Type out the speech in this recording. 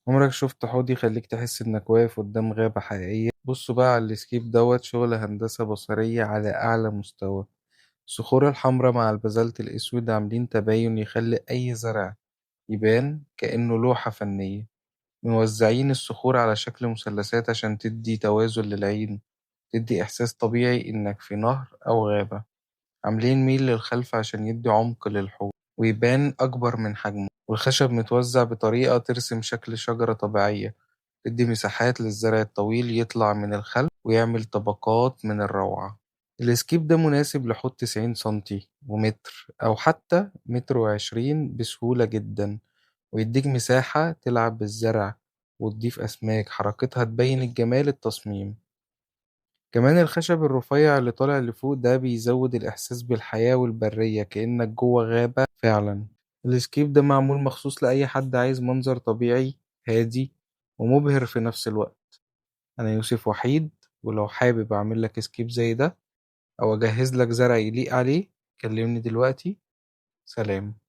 عمرك شفت حوض يخليك تحس إنك واقف قدام غابة حقيقية؟ بصوا بقى على السكيب دوت شغل هندسة بصرية على أعلى مستوى. الصخور الحمراء مع البازلت الأسود عاملين تباين يخلي أي زرع يبان كأنه لوحة فنية. موزعين الصخور على شكل مثلثات عشان تدي توازن للعين، تدي إحساس طبيعي إنك في نهر أو غابة. عاملين ميل للخلف عشان يدي عمق للحوض ويبان أكبر من حجمه، والخشب متوزع بطريقة ترسم شكل شجرة طبيعية، تدي مساحات للزرع الطويل يطلع من الخلف ويعمل طبقات من الروعة. الاسكيب ده مناسب لحوض 90 سنتي ومتر أو حتى متر وعشرين بسهولة جدا، ويديك مساحة تلعب بالزرع وتضيف أسماك حركتها تبين الجمال التصميم. كمان الخشب الرفيع اللي طالع لفوق ده بيزود الإحساس بالحياة والبرية كأنك جوه غابة فعلا. الاسكيب ده معمول مخصوص لأي حد عايز منظر طبيعي هادي ومبهر في نفس الوقت. أنا يوسف وحيد، ولو حابب أعمل لك اسكيب زي ده أو أجهز لك زرع يليق عليه كلمني دلوقتي. سلام.